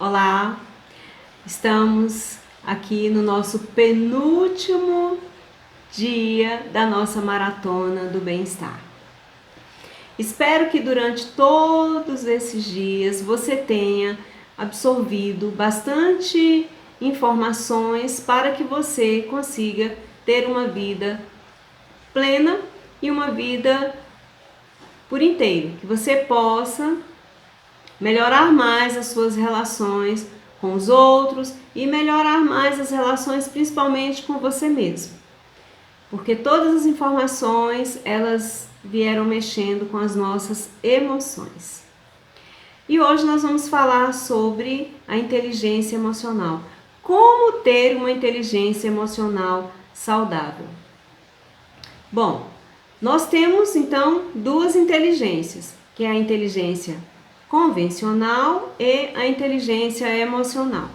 Olá, estamos aqui no nosso penúltimo dia da nossa maratona do bem-estar. Espero que durante todos esses dias você tenha absorvido bastante informações para que você consiga ter uma vida plena e uma vida por inteiro, que você possa melhorar mais as suas relações com os outros e melhorar mais as relações principalmente com você mesmo. Porque todas as informações, elas vieram mexendo com as nossas emoções. E hoje nós vamos falar sobre a inteligência emocional. Como ter uma inteligência emocional saudável? Bom, nós temos então duas inteligências, que é a inteligência convencional e a inteligência emocional.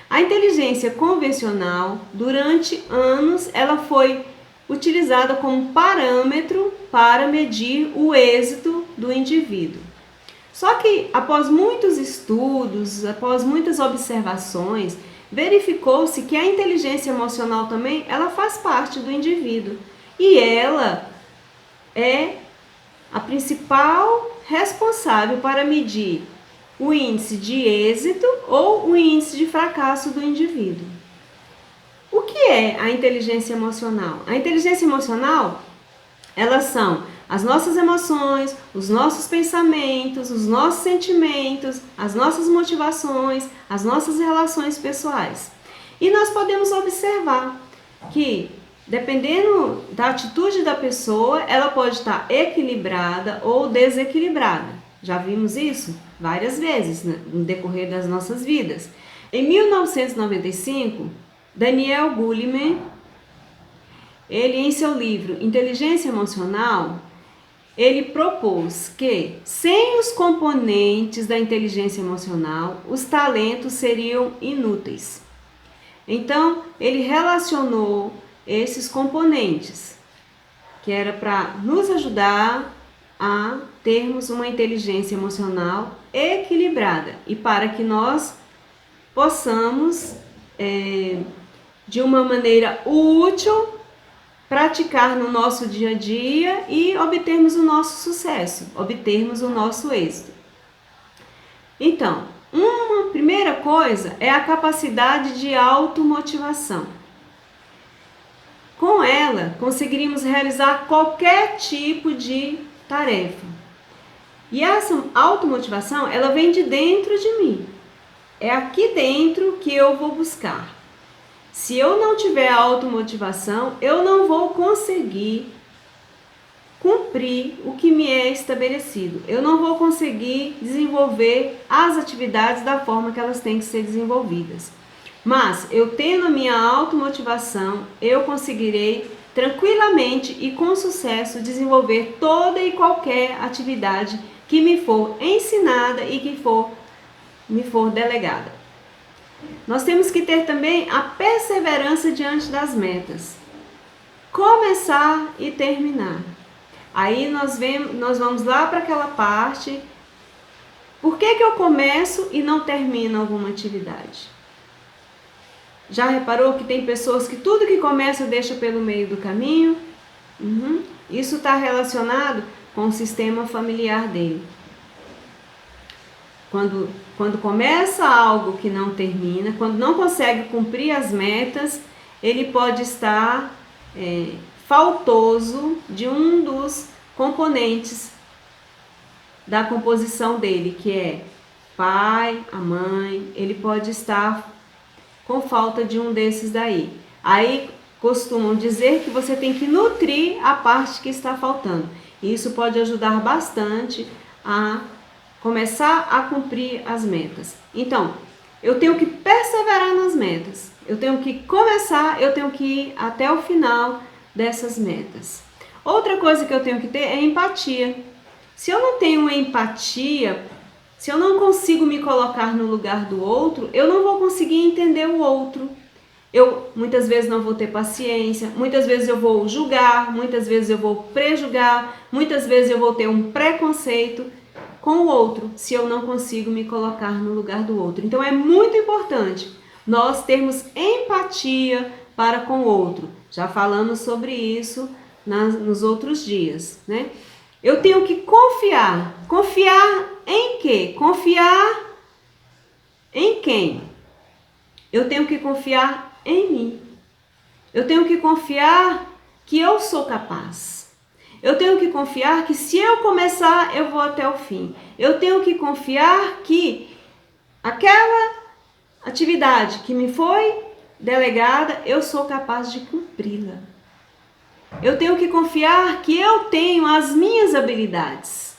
A inteligência convencional, durante anos, ela foi utilizada como parâmetro para medir o êxito do indivíduo. Só que após muitos estudos, após muitas observações, verificou-se que a inteligência emocional também, ela faz parte do indivíduo e ela é a principal responsável para medir o índice de êxito ou o índice de fracasso do indivíduo. O que é a inteligência emocional? A inteligência emocional, elas são as nossas emoções, os nossos pensamentos, os nossos sentimentos, as nossas motivações, as nossas relações pessoais. E nós podemos observar que, dependendo da atitude da pessoa, ela pode estar equilibrada ou desequilibrada. Já vimos isso várias vezes, né, no decorrer das nossas vidas. Em 1995, Daniel Goleman, ele em seu livro Inteligência Emocional, ele propôs que, sem os componentes da inteligência emocional, os talentos seriam inúteis. Então, ele relacionou esses componentes, que era para nos ajudar a termos uma inteligência emocional equilibrada e para que nós possamos, de uma maneira útil, praticar no nosso dia a dia e obtermos o nosso sucesso, obtermos o nosso êxito. Então, uma primeira coisa é a capacidade de automotivação. Com ela, conseguiríamos realizar qualquer tipo de tarefa. E essa automotivação, ela vem de dentro de mim. É aqui dentro que eu vou buscar. Se eu não tiver automotivação, eu não vou conseguir cumprir o que me é estabelecido. Eu não vou conseguir desenvolver as atividades da forma que elas têm que ser desenvolvidas. Mas eu tendo a minha automotivação, eu conseguirei tranquilamente e com sucesso desenvolver toda e qualquer atividade que me for ensinada e que me for delegada. Nós temos que ter também a perseverança diante das metas. Começar e terminar. Aí nós vamos lá para aquela parte. Por que eu começo e não termino alguma atividade? Já reparou que tem pessoas que tudo que começa deixa pelo meio do caminho? Isso está relacionado com o sistema familiar dele. Quando começa algo que não termina, quando não consegue cumprir as metas, ele pode estar faltoso de um dos componentes da composição dele, que é pai, a mãe. Ele pode estar com falta de um desses daí. Aí costumam dizer que você tem que nutrir a parte que está faltando. Isso pode ajudar bastante a começar a cumprir as metas. Então, eu tenho que perseverar nas metas. Eu tenho que começar, eu tenho que ir até o final dessas metas. Outra coisa que eu tenho que ter é empatia. Se eu não tenho empatia, se eu não consigo me colocar no lugar do outro, eu não vou conseguir entender o outro. Eu muitas vezes não vou ter paciência, muitas vezes eu vou julgar, muitas vezes eu vou prejulgar, muitas vezes eu vou ter um preconceito. com o outro, se eu não consigo me colocar no lugar do outro. Então é muito importante nós termos empatia para com o outro. Já falamos sobre isso nos outros dias, né? Eu tenho que confiar. Confiar em quê? Confiar em quem? Eu tenho que confiar em mim. Eu tenho que confiar que eu sou capaz. Eu tenho que confiar que se eu começar, eu vou até o fim. Eu tenho que confiar que aquela atividade que me foi delegada, eu sou capaz de cumpri-la. Eu tenho que confiar que eu tenho as minhas habilidades.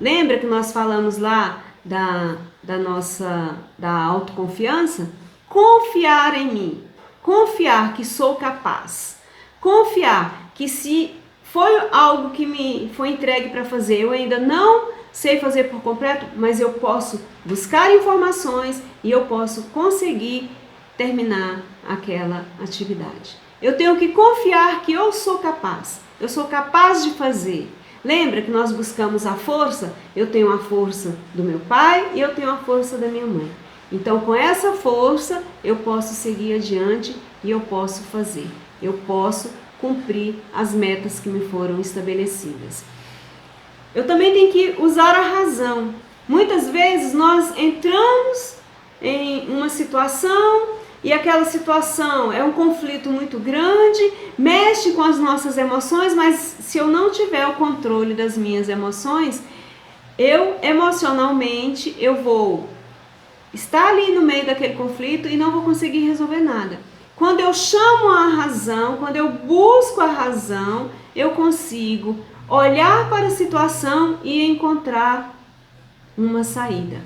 Lembra que nós falamos lá da autoconfiança? Confiar em mim. Confiar que sou capaz. Confiar que se foi algo que me foi entregue para fazer, eu ainda não sei fazer por completo, mas eu posso buscar informações e eu posso conseguir terminar aquela atividade. Eu tenho que confiar que eu sou capaz de fazer. Lembra que nós buscamos a força? Eu tenho a força do meu pai e eu tenho a força da minha mãe. Então, com essa força, eu posso seguir adiante e eu posso fazer. Eu posso cumprir as metas que me foram estabelecidas. Eu também tenho que usar a razão. Muitas vezes nós entramos em uma situação e aquela situação é um conflito muito grande, mexe com as nossas emoções, mas se eu não tiver o controle das minhas emoções, eu emocionalmente eu vou estar ali no meio daquele conflito e não vou conseguir resolver nada. Quando eu chamo a razão, quando eu busco a razão, eu consigo olhar para a situação e encontrar uma saída.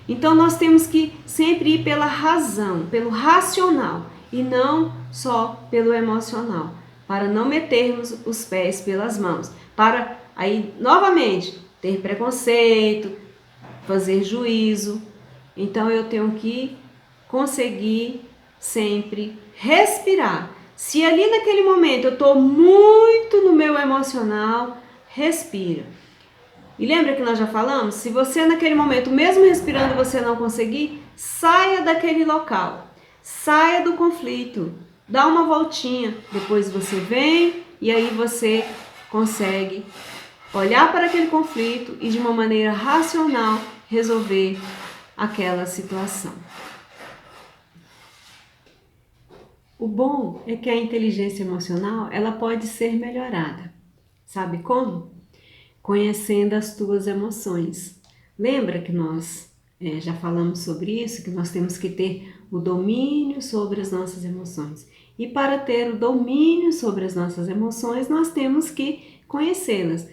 Então nós temos que sempre ir pela razão, pelo racional e não só pelo emocional, para não metermos os pés pelas mãos, para aí novamente ter preconceito, fazer juízo. Então eu tenho que conseguir sempre respirar. Se ali naquele momento eu estou muito no meu emocional, respira. E lembra que nós já falamos? Se você naquele momento, mesmo respirando, você não conseguir, saia daquele local. Saia do conflito. Dá uma voltinha. Depois você vem e aí você consegue olhar para aquele conflito e de uma maneira racional resolver aquela situação. O bom é que a inteligência emocional, ela pode ser melhorada. Sabe como? Conhecendo as tuas emoções. Lembra que nós já falamos sobre isso, que nós temos que ter o domínio sobre as nossas emoções. E para ter o domínio sobre as nossas emoções, nós temos que conhecê-las.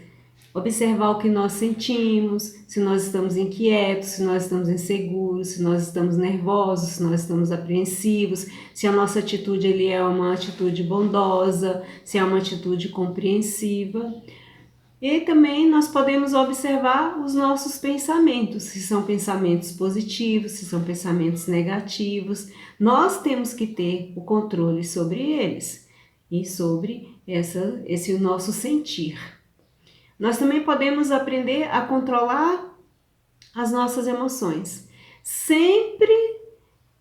Observar o que nós sentimos, se nós estamos inquietos, se nós estamos inseguros, se nós estamos nervosos, se nós estamos apreensivos, se a nossa atitude ali é uma atitude bondosa, se é uma atitude compreensiva. E também nós podemos observar os nossos pensamentos, se são pensamentos positivos, se são pensamentos negativos. Nós temos que ter o controle sobre eles e sobre esse nosso sentir. Nós também podemos aprender a controlar as nossas emoções, sempre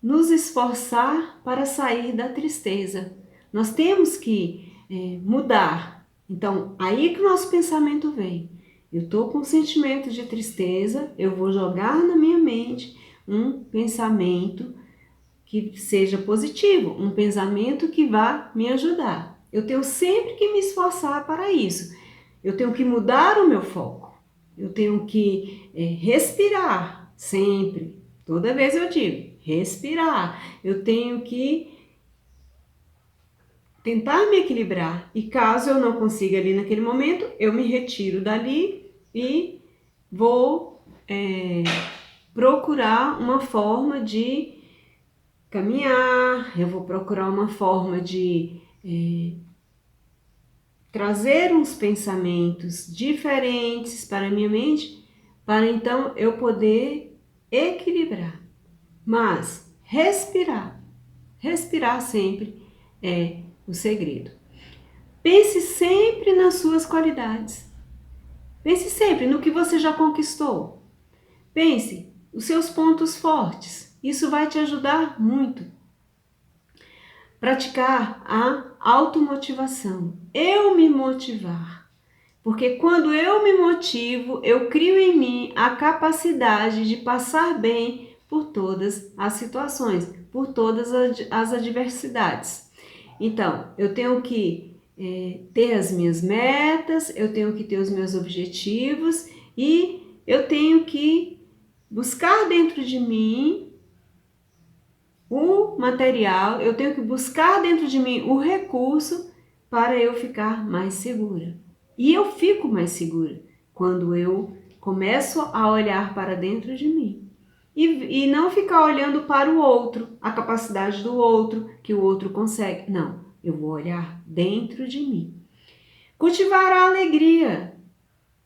nos esforçar para sair da tristeza. Nós temos que mudar. Então, aí que o nosso pensamento vem. Eu estou com um sentimento de tristeza, eu vou jogar na minha mente um pensamento que seja positivo, um pensamento que vá me ajudar. Eu tenho sempre que me esforçar para isso. Eu tenho que mudar o meu foco. Eu tenho que respirar sempre. Toda vez eu digo, respirar. Eu tenho que tentar me equilibrar e caso eu não consiga ali naquele momento, eu me retiro dali e vou procurar uma forma de caminhar, eu vou procurar uma forma de trazer uns pensamentos diferentes para a minha mente, para então eu poder equilibrar. Mas respirar sempre é o segredo. Pense sempre nas suas qualidades. Pense sempre no que você já conquistou. Pense os seus pontos fortes. Isso vai te ajudar muito. Praticar a automotivação. Eu me motivar. Porque quando eu me motivo, eu crio em mim a capacidade de passar bem por todas as situações, por todas as adversidades. Então, eu tenho que ter as minhas metas, eu tenho que ter os meus objetivos e eu tenho que buscar dentro de mim o material, eu tenho que buscar dentro de mim o recurso para eu ficar mais segura. E eu fico mais segura quando eu começo a olhar para dentro de mim. E não ficar olhando para o outro, a capacidade do outro, que o outro consegue. Não, eu vou olhar dentro de mim. Cultivar a alegria.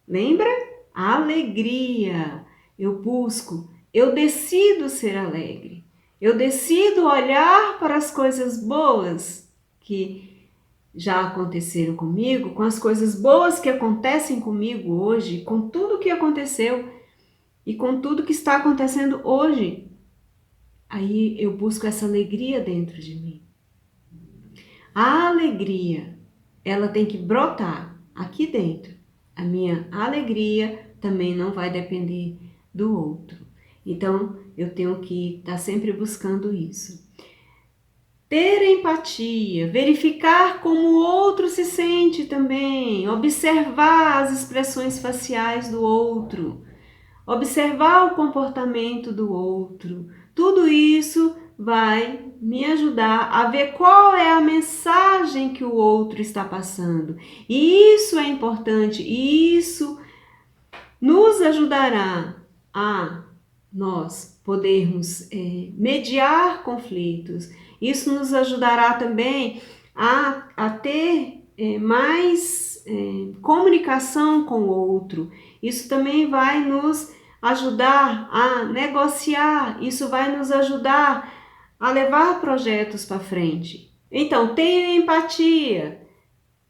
Lembra? A alegria. Eu busco, eu decido ser alegre. Eu decido olhar para as coisas boas que já aconteceram comigo, com as coisas boas que acontecem comigo hoje, com tudo que aconteceu e com tudo que está acontecendo hoje. Aí eu busco essa alegria dentro de mim. A alegria, ela tem que brotar aqui dentro. A minha alegria também não vai depender do outro. Então, eu tenho que estar sempre buscando isso. Ter empatia, verificar como o outro se sente também, observar as expressões faciais do outro, observar o comportamento do outro. Tudo isso vai me ajudar a ver qual é a mensagem que o outro está passando. E isso é importante, e isso nos ajudará a nós podermos mediar conflitos. Isso nos ajudará também a ter mais comunicação com o outro. Isso também vai nos ajudar a negociar, isso vai nos ajudar a levar projetos para frente. Então, tenha empatia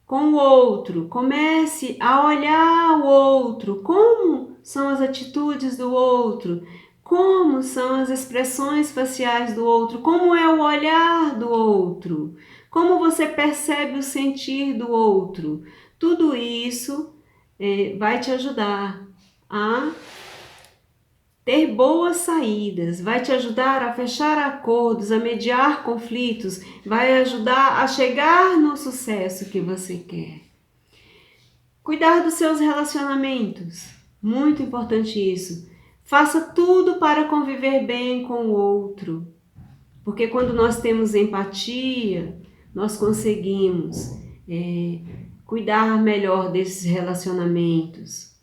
com o outro, comece a olhar o outro, como são as atitudes do outro, como são as expressões faciais do outro, como é o olhar do outro, como você percebe o sentir do outro. Tudo isso vai te ajudar a ter boas saídas, vai te ajudar a fechar acordos, a mediar conflitos, vai ajudar a chegar no sucesso que você quer. Cuidar dos seus relacionamentos, muito importante isso. Faça tudo para conviver bem com o outro, porque quando nós temos empatia, nós conseguimos cuidar melhor desses relacionamentos.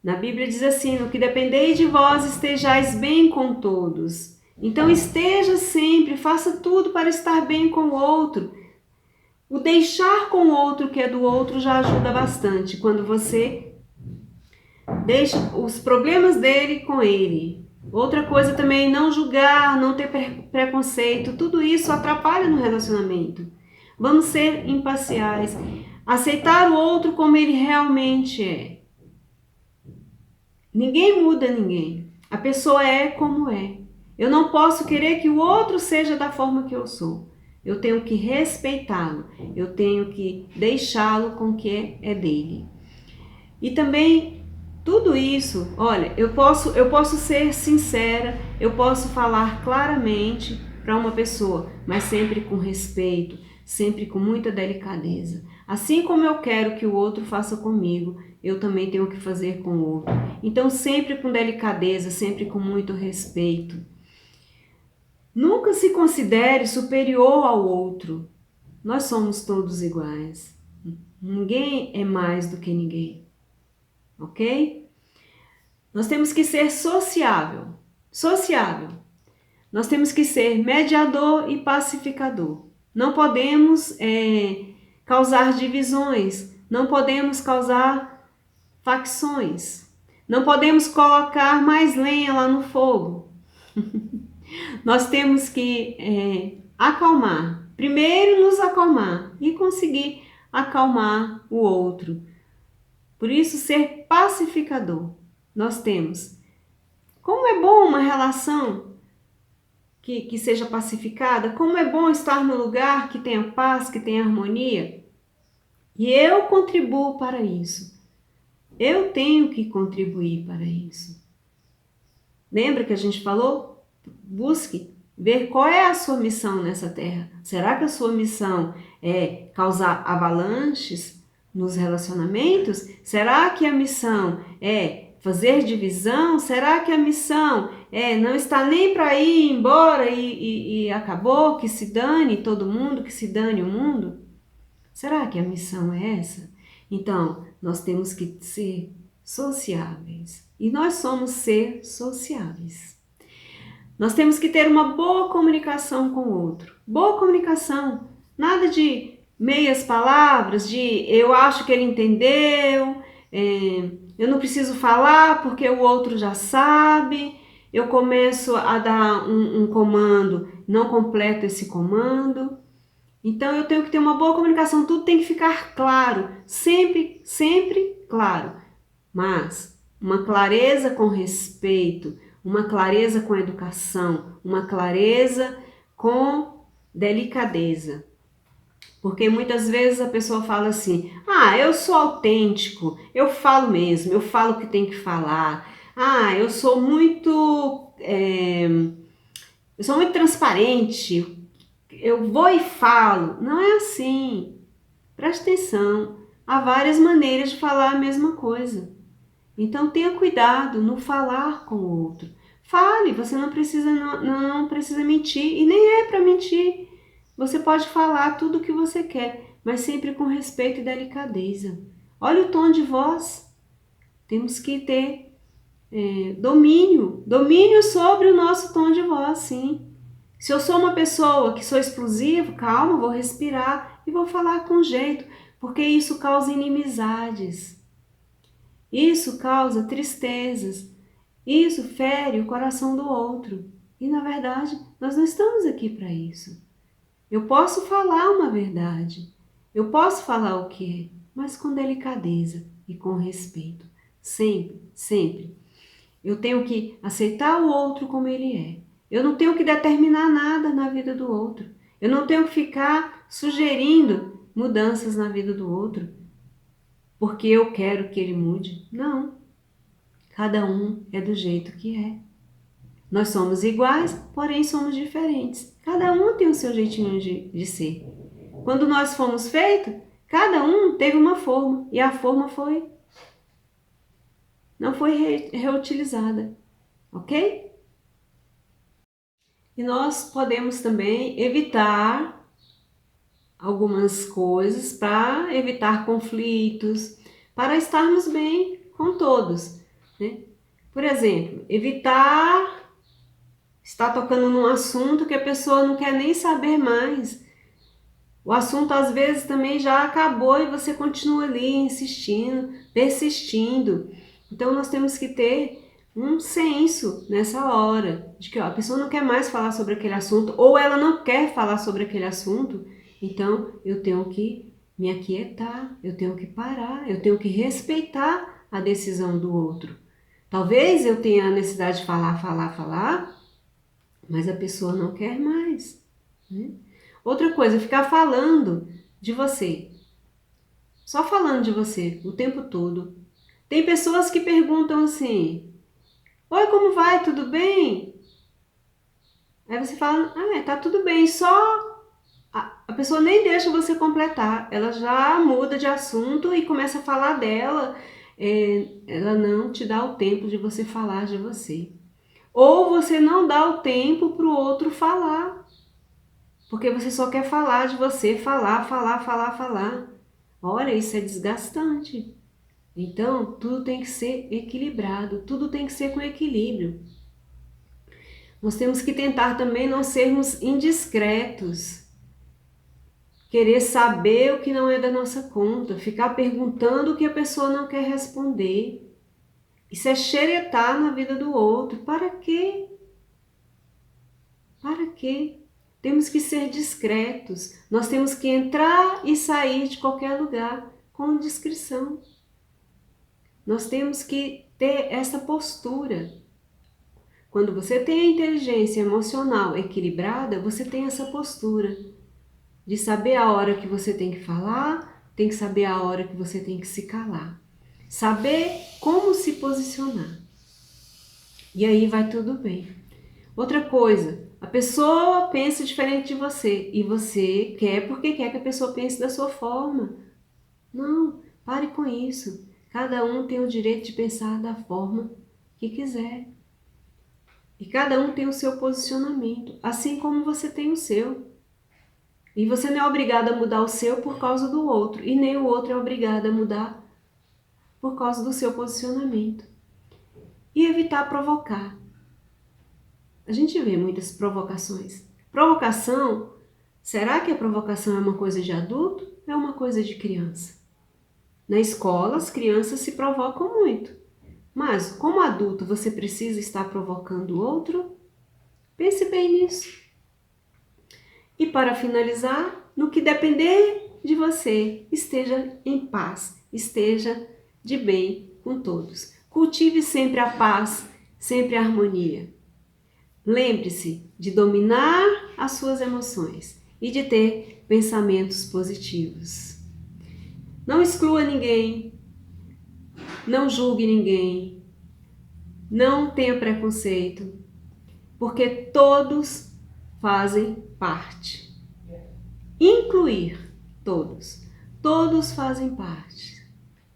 Na Bíblia diz assim: no que dependei de vós, estejais bem com todos. Então esteja sempre, faça tudo para estar bem com o outro. O deixar com o outro que é do outro já ajuda bastante. Quando você deixa os problemas dele com ele. Outra coisa também, não julgar, não ter preconceito. Tudo isso atrapalha no relacionamento. Vamos ser imparciais. Aceitar o outro como ele realmente é. Ninguém muda ninguém. A pessoa é como é. Eu não posso querer que o outro seja da forma que eu sou. Eu tenho que respeitá-lo. Eu tenho que deixá-lo com o que é dele. E também tudo isso, olha, eu posso ser sincera, eu posso falar claramente para uma pessoa, mas sempre com respeito, sempre com muita delicadeza. Assim como eu quero que o outro faça comigo, eu também tenho que fazer com o outro. Então, sempre com delicadeza, sempre com muito respeito. Nunca se considere superior ao outro. Nós somos todos iguais. Ninguém é mais do que ninguém. Ok? Nós temos que ser sociável. Nós temos que ser mediador e pacificador. Não podemos causar divisões. Não podemos causar facções. Não podemos colocar mais lenha lá no fogo. Nós temos que acalmar. Primeiro nos acalmar e conseguir acalmar o outro. Por isso, ser pacificador. Nós temos Como é bom uma relação que seja pacificada, como é bom estar no lugar que tenha paz, que tenha harmonia. E eu contribuo para isso. Eu tenho que contribuir para isso. Lembra que a gente falou? Busque ver qual é a sua missão nessa terra. Será que a sua missão é causar avalanches nos relacionamentos? Será que a missão é fazer divisão? Será que a missão é não estar nem para ir embora e acabou, que se dane todo mundo, que se dane o mundo? Será que a missão é essa? Então, nós temos que ser sociáveis. E nós somos seres sociáveis. Nós temos que ter uma boa comunicação com o outro. Boa comunicação. Nada de meias palavras, de eu acho que ele entendeu, eu não preciso falar porque o outro já sabe. Eu começo a dar um comando, não completo esse comando. Então eu tenho que ter uma boa comunicação, tudo tem que ficar claro, sempre, sempre claro. Mas uma clareza com respeito, uma clareza com educação, uma clareza com delicadeza. Porque muitas vezes a pessoa fala assim: ah, eu sou autêntico, eu falo mesmo, eu falo o que tem que falar. Ah, eu sou muito transparente, eu vou e falo. Não é assim. Preste atenção. Há várias maneiras de falar a mesma coisa. Então tenha cuidado no falar com o outro. Fale, você não precisa mentir e nem é para mentir. Você pode falar tudo o que você quer, mas sempre com respeito e delicadeza. Olha o tom de voz. Temos que ter domínio sobre o nosso tom de voz, sim. Se eu sou uma pessoa que sou explosiva, calma, vou respirar e vou falar com jeito, porque isso causa inimizades, isso causa tristezas, isso fere o coração do outro. E na verdade, nós não estamos aqui para isso. Eu posso falar uma verdade, eu posso falar o que é, mas com delicadeza e com respeito. Sempre, sempre. Eu tenho que aceitar o outro como ele é. Eu não tenho que determinar nada na vida do outro. Eu não tenho que ficar sugerindo mudanças na vida do outro, porque eu quero que ele mude. Não. Cada um é do jeito que é. Nós somos iguais, porém somos diferentes. Cada um tem o seu jeitinho de ser. Quando nós fomos feitos, cada um teve uma forma e a forma não foi reutilizada, ok? E nós podemos também evitar algumas coisas para evitar conflitos, para estarmos bem com todos, né? Por exemplo, evitar estar tocando num assunto que a pessoa não quer nem saber mais. O assunto às vezes também já acabou e você continua ali insistindo, persistindo. Então nós temos que ter um senso nessa hora, de que a pessoa não quer mais falar sobre aquele assunto, ou ela não quer falar sobre aquele assunto, então eu tenho que me aquietar, eu tenho que parar, eu tenho que respeitar a decisão do outro. Talvez eu tenha a necessidade de falar, mas a pessoa não quer mais, né? Outra coisa, ficar falando de você, só falando de você o tempo todo. Tem pessoas que perguntam assim: oi, como vai? Tudo bem? Aí você fala: ah, tá tudo bem, só a pessoa nem deixa você completar, ela já muda de assunto e começa a falar dela, ela não te dá o tempo de você falar de você. Ou você não dá o tempo para o outro falar, porque você só quer falar de você, falar. Olha, isso é desgastante. Então, tudo tem que ser equilibrado, tudo tem que ser com equilíbrio. Nós temos que tentar também não sermos indiscretos, querer saber o que não é da nossa conta, ficar perguntando o que a pessoa não quer responder. Isso é xeretar na vida do outro. Para quê? Para quê? Temos que ser discretos. Nós temos que entrar e sair de qualquer lugar com discrição. Nós temos que ter essa postura. Quando você tem a inteligência emocional equilibrada, você tem essa postura de saber a hora que você tem que falar, tem que saber a hora que você tem que se calar. Saber como se posicionar. E aí vai tudo bem. Outra coisa, a pessoa pensa diferente de você e você quer porque quer que a pessoa pense da sua forma. Não, pare com isso. Cada um tem o direito de pensar da forma que quiser. E cada um tem o seu posicionamento, assim como você tem o seu. E você não é obrigado a mudar o seu por causa do outro, e nem o outro é obrigado a mudar por causa do seu posicionamento. E evitar provocar. A gente vê muitas provocações. Provocação, será que a provocação é uma coisa de adulto ou é uma coisa de criança? Na escola, as crianças se provocam muito. Mas, como adulto, você precisa estar provocando o outro? Pense bem nisso. E para finalizar, no que depender de você, esteja em paz, esteja de bem com todos. Cultive sempre a paz, sempre a harmonia. Lembre-se de dominar as suas emoções e de ter pensamentos positivos. Não exclua ninguém, não julgue ninguém, não tenha preconceito, porque todos fazem parte. Incluir todos. Todos fazem parte.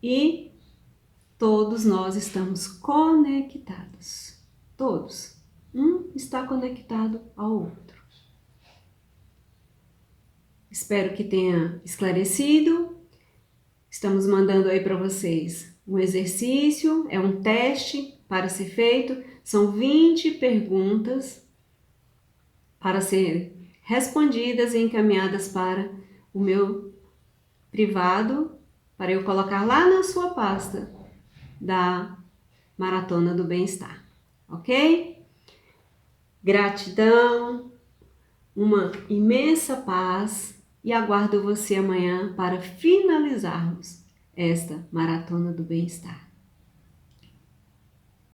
E todos nós estamos conectados. Todos. Um está conectado ao outro. Espero que tenha esclarecido. Estamos mandando aí para vocês um exercício, é um teste para ser feito. São 20 perguntas para serem respondidas e encaminhadas para o meu privado, para eu colocar lá na sua pasta da Maratona do Bem-Estar, ok? Gratidão, uma imensa paz e aguardo você amanhã para finalizarmos esta Maratona do Bem-Estar.